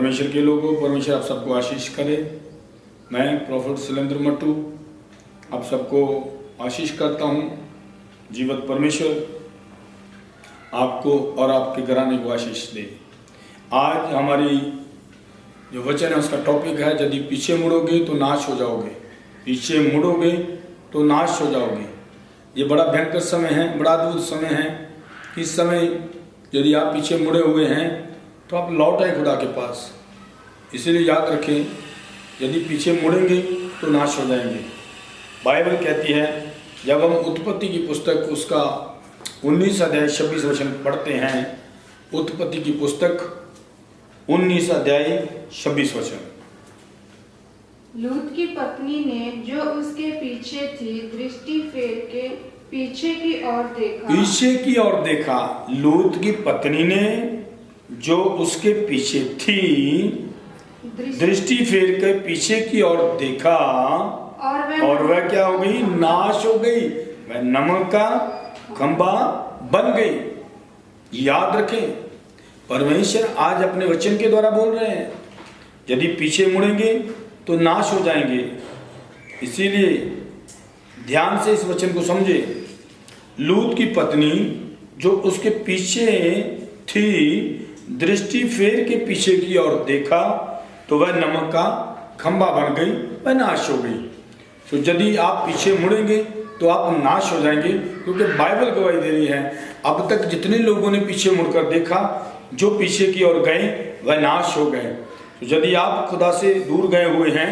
परमेश्वर के लोगों, परमेश्वर आप सबको आशीष करे। मैं प्रोफेट शैलेंद्र मट्टू आप सबको आशीष करता हूँ। जीवत परमेश्वर आपको और आपके घराने को आशीष दे। आज हमारी जो वचन है उसका टॉपिक है, यदि पीछे मुड़ोगे तो नाश हो जाओगे। पीछे मुड़ोगे तो नाश हो जाओगे। ये बड़ा भयंकर समय है, बड़ा अद्भुत समय है। इस समय यदि आप पीछे मुड़े हुए हैं तो आप लौट आए खुदा के पास। इसीलिए याद रखें, यदि पीछे मुड़ेंगे तो नाश हो जाएंगे। बाइबल कहती है, जब हम उत्पत्ति की पुस्तक उसका 19 अध्याय 26 वचन पढ़ते हैं, उत्पत्ति की पुस्तक 19 अध्याय 26 वचन। लूत की पत्नी ने जो उसके पीछे थी दृष्टि फेर के पीछे की ओर देखा। पीछे की ओर देखा। लूत की पत्नी ने जो उसके पीछे थी दृष्टि फेर के पीछे की ओर देखा और वह क्या हो गई? नाश हो गई। वह नमक का खंबा बन गई। याद रखें, परमेश्वर आज अपने वचन के द्वारा बोल रहे हैं, यदि पीछे मुड़ेंगे तो नाश हो जाएंगे। इसीलिए ध्यान से इस वचन को समझे। लूत की पत्नी जो उसके पीछे थी दृष्टि फेर के पीछे की ओर देखा तो वह नमक का खंबा बन गई, वह नाश हो गई। तो यदि आप पीछे मुड़ेंगे तो आप नाश हो जाएंगे, क्योंकि बाइबल गवाही दे रही है, अब तक जितने लोगों ने पीछे मुड़कर देखा, जो पीछे की ओर गए वह नाश हो गए। तो यदि आप खुदा से दूर गए हुए हैं,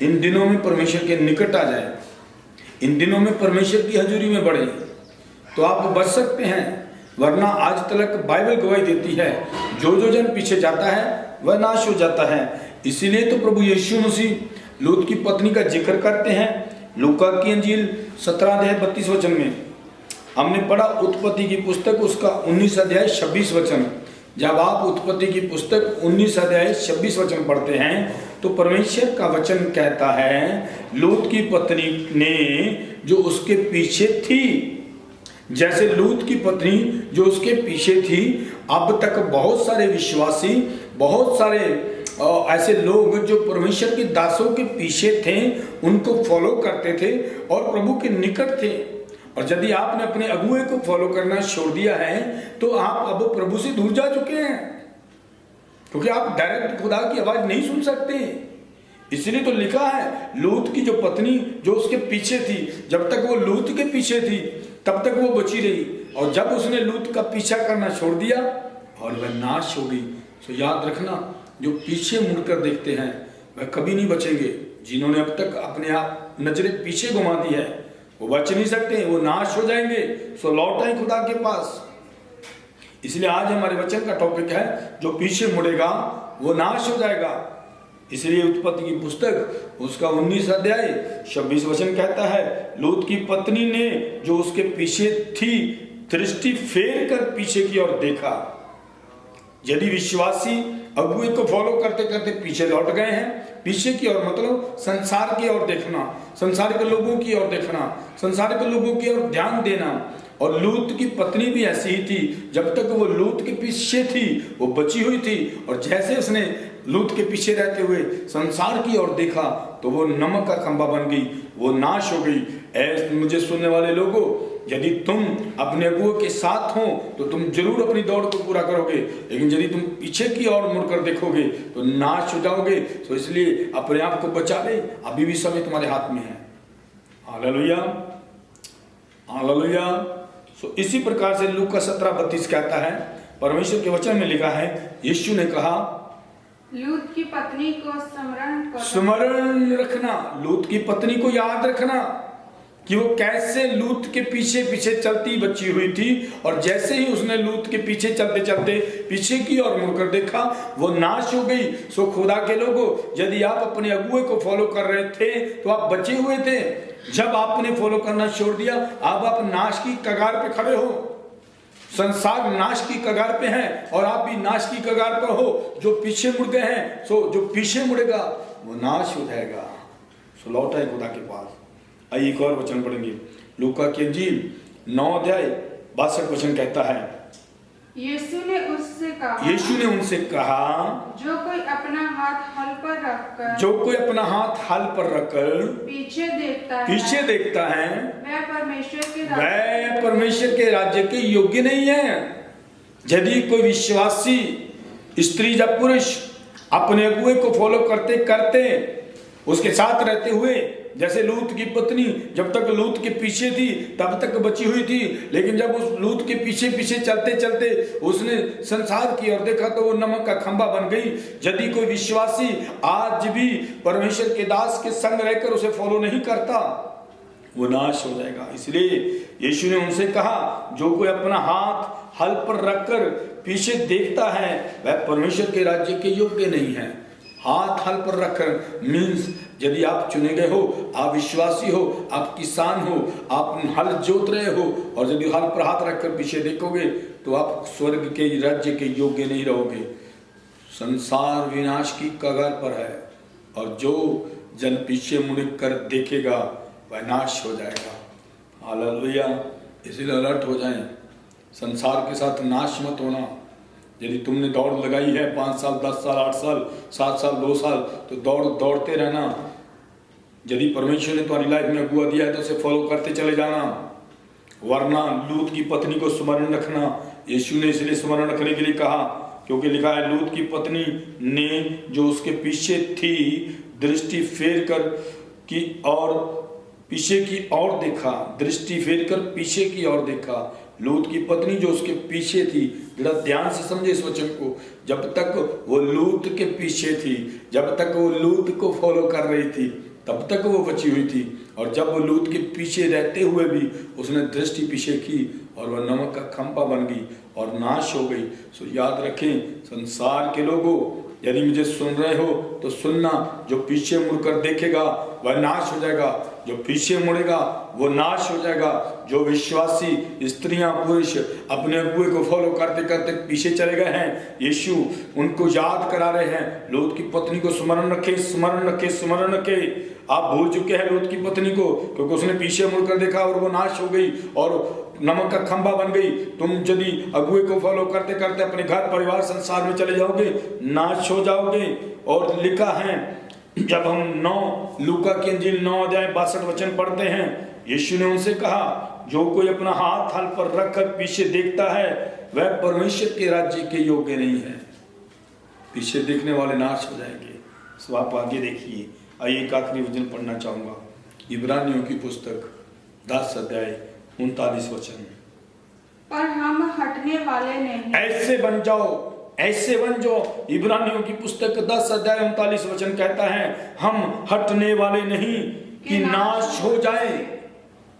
इन दिनों में परमेश्वर के निकट आ जाए, इन दिनों में परमेश्वर की हजूरी में बढ़े तो आप बच सकते हैं। वरना आज तक बाइबल गवाही देती है, जो जो जन पीछे जाता है वह नाश हो जाता है। इसीलिए तो प्रभु यीशु मसीह लूत की पत्नी का जिक्र करते हैं। लूका की अंजील 17 अध्याय 32 वचन में हमने पढ़ा, उत्पत्ति की पुस्तक उसका 19 अध्याय 26 वचन। जब आप उत्पत्ति की पुस्तक 19 अध्याय 26 वचन पढ़ते हैं तो परमेश्वर का वचन कहता है, लूत की पत्नी ने जो उसके पीछे थी, जैसे लूत की पत्नी जो उसके पीछे थी, अब तक बहुत सारे विश्वासी, बहुत सारे ऐसे लोग जो परमेश्वर के दासों के पीछे थे, उनको फॉलो करते थे और प्रभु के निकट थे। और यदि आपने अपने अगुए को फॉलो करना छोड़ दिया है तो आप अब प्रभु से दूर जा चुके हैं, क्योंकि आप डायरेक्ट खुदा की आवाज नहीं सुन सकते। इसलिए तो लिखा है, लूत की जो पत्नी जो उसके पीछे थी, जब तक वो लूत के पीछे थी तब तक वो बची रही, और जब उसने लूत का पीछा करना छोड़ दिया और वह नाश हो गई। तो याद रखना, जो पीछे मुड़कर देखते हैं वह कभी नहीं बचेंगे। जिन्होंने अब तक अपने आप नजरें पीछे घुमा दी है वो बच नहीं सकते, वो नाश हो जाएंगे। सो लौट आए खुदा के पास। इसलिए आज हमारे वचन का टॉपिक है, जो पीछे मुड़ेगा वो नाश हो जाएगा। इसलिए उत्पत्ति की पुस्तक उसका 19 अध्याय 26 वचन कहता है, लूत की पत्नी ने जो उसके पीछे थी दृष्टि फेर कर पीछे की ओर देखा। यदि विश्वासी अगुए को फॉलो करते करते पीछे लौट गए हैं, पीछे की ओर मतलब संसार की ओर देखना, संसार के लोगों की ओर देखना, संसार के लोगों की ओर ध्यान देना। और लूत की पत्नी भी ऐसी ही थी, जब तक वो लूत के पीछे थी वो बची हुई थी, और जैसे उसने लूत के पीछे रहते हुए संसार की ओर देखा तो वो नमक का खंबा बन गई, वो नाश हो गई। ऐसे मुझे सुनने वाले लोगों, यदि तुम अपने अगुओं के साथ हो तो तुम जरूर अपनी दौड़ को पूरा करोगे, लेकिन यदि तुम पीछे की ओर मुड़कर देखोगे तो नाश हो जाओगे। तो इसलिए अपने आप को बचा ले, अभी भी समय तुम्हारे हाथ में है। Hallelujah, hallelujah. सो इसी प्रकार से लूका 17:32 कहता है, परमेश्वर के वचन में लिखा है, यीशु ने कहा, लूत की पत्नी को स्मरण रखना, लूत की पत्नी को याद रखना कि वो कैसे लूत के पीछे पीछे चलती बची हुई थी, और जैसे ही उसने लूत के पीछे चलते चलते पीछे की ओर मुड़कर देखा वो नाश हो गई। सो खुदा के लोगों, यदि आप अपने अगुए को फॉलो कर रहे थे तो आप बचे हुए थे। जब आपने फॉलो करना छोड़ दिया, अब आप नाश की कगार पे खड़े हो। संसार नाश की कगार पे है और आप भी नाश की कगार पर हो। जो पीछे मुड़ गए हैं, सो जो पीछे मुड़ेगा वो नाश हो जाएगा। सो लौट आए खुदा के पास। आइए एक और वचन पढ़ेंगे, लूका की अंजील 9 अध्याय 62 वचन कहता है, यीशु ने उससे कहा, यीशु ने उनसे कहा, जो कोई अपना हाथ हल पर रखकर जो कोई अपना हाथ हल पर रखकर पीछे देखता है वह परमेश्वर के राज्य के योग्य नहीं है। यदि कोई विश्वासी स्त्री या पुरुष अपने अगुए को फॉलो करते करते उसके साथ रहते हुए, जैसे लूत की पत्नी जब तक लूत के पीछे थी तब तक बची हुई थी, लेकिन जब उस लूत के पीछे पीछे चलते चलते उसने संसार की ओर देखा तो वो नमक का खंभा बन गई। यदि कोई विश्वासी आज भी परमेश्वर के दास के संग रहकर उसे फॉलो नहीं करता, वो नाश हो जाएगा। इसलिए यीशु ने उनसे कहा, जो कोई अपना हाथ हल पर रखकर पीछे देखता है वह परमेश्वर के राज्य के योग्य नहीं है। हाथ हल पर रखकर मीन्स यदि आप चुने गए हो, आप विश्वासी हो, आप किसान हो, आप हल जोत रहे हो और यदि हल पर हाथ रखकर पीछे देखोगे तो आप स्वर्ग के राज्य के योग्य नहीं रहोगे। संसार विनाश की कगार पर है और जो जन पीछे मुड़ कर देखेगा वह नाश हो जाएगा। हालेलुया। इसलिए अलर्ट हो जाएं, संसार के साथ नाश मत होना। यदि तुमने दौड़ लगाई है 5 साल 10 साल 8 साल 7 साल 2 साल तो दौड़ते रहना। यदि परमेश्वर ने तुम्हारी लाइफ में अगुआ दिया है तो उसे फॉलो करते चले जाना, वरना लूत की पत्नी को स्मरण रखना। यीशु ने इसलिए स्मरण रखने के लिए कहा क्योंकि लिखा है, लूत की पत्नी ने जो उसके पीछे थी दृष्टि फेर कर की और पीछे की ओर देखा, दृष्टि फेर कर पीछे की ओर देखा। लूत की पत्नी जो उसके पीछे थी, जरा ध्यान से समझे इस वचन को, जब तक वो लूत के पीछे थी, जब तक वो लूत को फॉलो कर रही थी तब तक वो बची हुई थी, और जब वो लूत के पीछे रहते हुए भी उसने दृष्टि पीछे की और वह नमक का खंभा बन गई और नाश हो गई। सो याद रखें संसार के लोगों, यदि मुझे सुन रहे हो तो सुनना, जो पीछे मुड़कर देखेगा वह नाश हो जाएगा, जो पीछे मुड़ेगा वो नाश हो जाएगा। जो विश्वासी स्त्रियां पुरुष अपने अगुए को फॉलो करते करते पीछे चले गए हैं, यीशु उनको याद करा रहे हैं, लूत की पत्नी को स्मरण रखे, स्मरण रखे, स्मरण रखे। आप भूल चुके हैं लूत की पत्नी को, क्योंकि उसने पीछे मुड़कर देखा और वो नाश हो गई और नमक का खंभा बन गई। तुम यदि अगुए को फॉलो करते करते अपने घर परिवार संसार में चले जाओगे, नाश हो जाओगे। और लिखा है, जब हम 9 लूका की इंजील 9 अध्याय 62 वचन पढ़ते हैं, यीशु ने उनसे कहा, जो कोई अपना हाथ हल पर रखकर पीछे देखता है वह परमेश्वर के राज्य के योग्य नहीं है। पीछे देखने वाले नाश हो जाएंगे। सो आप आगे देखिए। आइए एक आखिरी वचन पढ़ना चाहूंगा, इब्रानियों की पुस्तक 10 अध्याय 39 वचन। पर हम हटने वाले नहीं, ऐसे बन जाओ, ऐसे बन जाओ। इब्रानियों की पुस्तक 10 अध्याय 39 वचन कहता है, हम हटने वाले नहीं कि नाश हो जाए,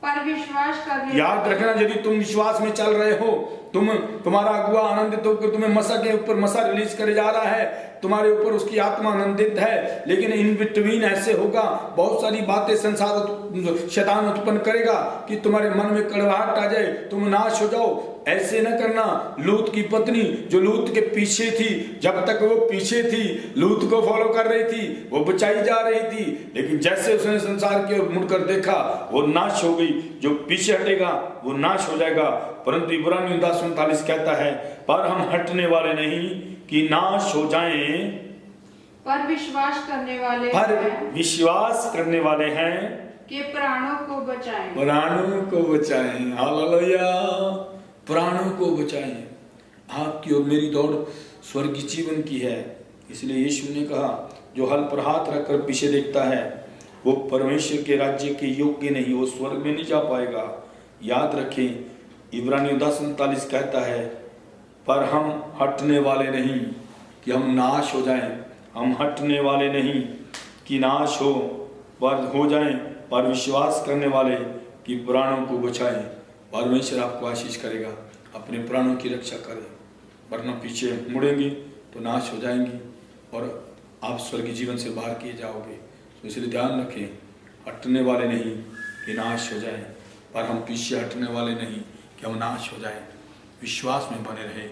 पर विश्वास करने। याद रखना, यदि तुम विश्वास में चल रहे हो, तुम्हारा अगुआ आनंदित होकर तुम्हें मसा के ऊपर मसा रिलीज करे जा रहा है, तुम्हारे ऊपर उसकी आत्मा आनंदित है, लेकिन इन बिटवीन ऐसे होगा, बहुत सारी बातें संसार शैतान उत्पन्न करेगा कि तुम्हारे मन में कड़वाहट आ जाए, तुम नाश हो जाओ। ऐसे न करना। लूत की पत्नी जो लूत के पीछे थी, जब तक वो पीछे थी, लूत को फॉलो कर रही थी, वो बचाई जा रही थी, लेकिन जैसे उसने संसार की ओर मुड़कर देखा वो नाश हो गई। जो पीछे हटेगा वो नाश हो जाएगा। परंतु इब्रानियों 10:39 कहता है, पर हम हटने वाले नहीं कि नाश हो जाएं, पर विश्वास करने वाले हैं कि प्राणों को बचाएं। प्राणों को बचाएं। हालेलुया। प्राणों को बचाएं। आपकी और मेरी दौड़ स्वर्गीय जीवन की है। इसलिए यीशु ने कहा, जो हल पर हाथ रखकर पीछे देखता है वो परमेश्वर के राज्य के योग्य नहीं, वो स्वर्ग में नहीं जा पाएगा। याद रखें, इब्रानियों 10:39 कहता है, पर हम हटने वाले नहीं कि हम नाश हो जाएं, हम हटने वाले नहीं कि नाश हो जाएं, पर विश्वास करने वाले कि प्राणों को बचाएं। परमेश्वर आपको आशीष करेगा, अपने प्राणों की रक्षा करें, वरना पीछे मुड़ेंगे तो नाश हो जाएंगी और आप स्वर्गीय जीवन से बाहर किए जाओगे। तो इसलिए ध्यान रखें, हटने वाले नहीं कि नाश हो जाए, पर हम पीछे हटने वाले नहीं कि हम नाश हो जाए। विश्वास में बने रहे,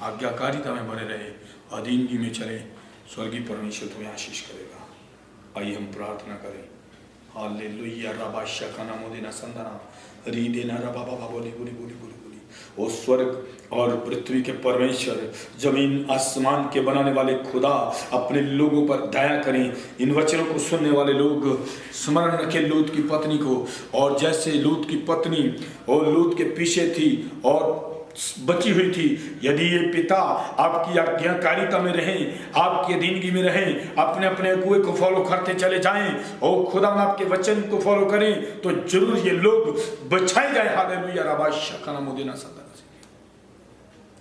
आज्ञाकारिता में बने रहे, अधीनगी में चले, स्वर्गीय परमेश्वर तुम्हें आशीष करेगा। आइए हम प्रार्थना करें। हालेलुया। रबा शकाना मोदेना संदना रीदेना रबा बाबा बोली बोली बोली बोली बोली वो स्वर्ग और पृथ्वी के परमेश्वर, जमीन आसमान के बनाने वाले खुदा अपने लोगों पर दया करें। इन वचनों को सुनने वाले लोग स्मरण रखें लूत की पत्नी को, और जैसे लूत की पत्नी और लूत के पीछे थी और बची हुई थी, यदि ये पिता आपकी आज्ञाकारिता में रहें, आपकी अधीनगी में रहें, अपने अपने अगुए को फॉलो करते चले जाएं और खुदा आपके वचन को फॉलो करें, तो जरूर ये लोग बचाए जाए। हालेलुया।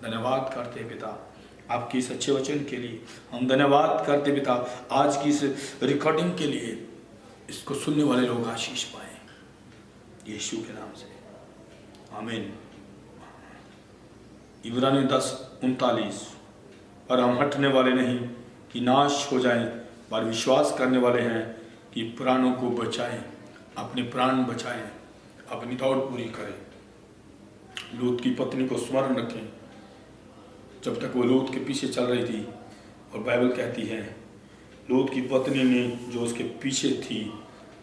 धन्यवाद करते पिता आपकी इस अच्छे वचन के लिए। हम धन्यवाद करते पिता आज की इस रिकॉर्डिंग के लिए। इसको सुनने वाले लोग आशीष पाए यीशु के नाम से, आमीन। इब्रानियों 10:39 और हम हटने वाले नहीं कि नाश हो जाएं, पर विश्वास करने वाले हैं कि प्राणों को बचाएं, अपने प्राण बचाएं, अपनी दौड़ पूरी करें। लूत की पत्नी को स्मरण रखें जब तक वो लूत के पीछे चल रही थी, और बाइबल कहती है लूत की पत्नी ने जो उसके पीछे थी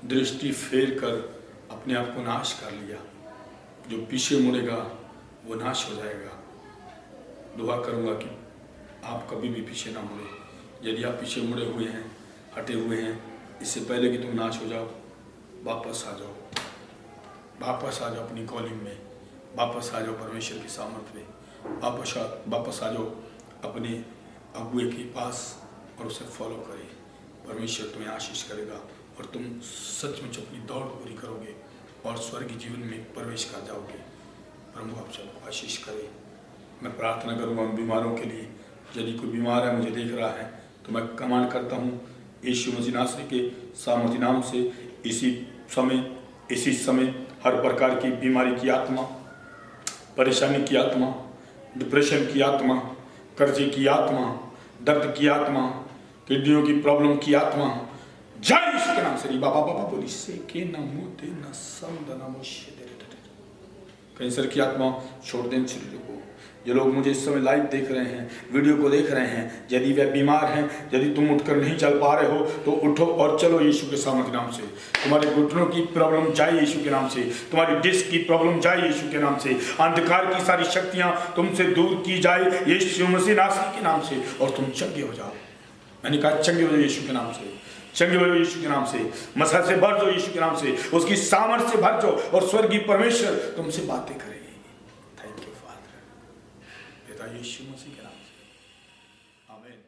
दृष्टि फेर कर अपने आप को नाश कर लिया। जो पीछे मुड़ेगा वो नाश हो जाएगा। दुआ करूंगा कि आप कभी भी पीछे ना मुड़े। यदि आप पीछे मुड़े हुए हैं, हटे हुए हैं, इससे पहले कि तुम नाश हो जाओ, वापस आ जाओ, वापस आ जाओ अपनी कॉलिंग में, वापस आ जाओ परमेश्वर की सामर्थ में, वापस आ जाओ अपने अगुए के पास और उसे फॉलो करें। परमेश्वर तुम्हें आशीष करेगा और तुम सचमुच अपनी दौड़ पूरी करोगे और स्वर्गीय जीवन में प्रवेश कर जाओगे। प्रभु आप सबको आशीष करे। मैं प्रार्थना करूंगा उन बीमारों के लिए। यदि कोई बीमार है, मुझे देख रहा है, तो मैं कमांड करता हूँ यीशु मसीह नासरी के सामर्थी नाम से इसी समय हर प्रकार की बीमारी की आत्मा, परेशानी की आत्मा, डिप्रेशन की आत्मा, कर्जे की आत्मा, दर्द की आत्मा, किडनियों की प्रॉब्लम की आत्मा, जय यीशु के नाम से बाबा बोली से के नमोते न समदना मोशे दे। कैंसर की आत्मा छोड़ दें शरीर को। ये लोग मुझे इस समय लाइव देख रहे हैं, वीडियो को देख रहे हैं, यदि वे बीमार हैं, यदि तुम उठकर नहीं चल पा रहे हो, तो उठो और चलो यीशु के सामर्थ्य नाम से। तुम्हारे घुटनों की प्रॉब्लम जाए यीशु के नाम से, तुम्हारी डिस्क की प्रॉब्लम जाए यीशु के नाम से, अंधकार की सारी शक्तियां तुमसे दूर की जाए यीशु मसीह नासरी के नाम से, और तुम चंगे हो जाओ। मैंने कहा चंगे हो जाओ यीशु के नाम से, चंगे हो जाओ यीशु के नाम से, मसा से भर जाओ यीशु के नाम से, उसकी सामर्थ्य से भर जाओ और स्वर्गीय परमेश्वर तुमसे बातें करेंगे। थैंक यू फादर, पिता यीशु मसीह के नाम से, आमीन।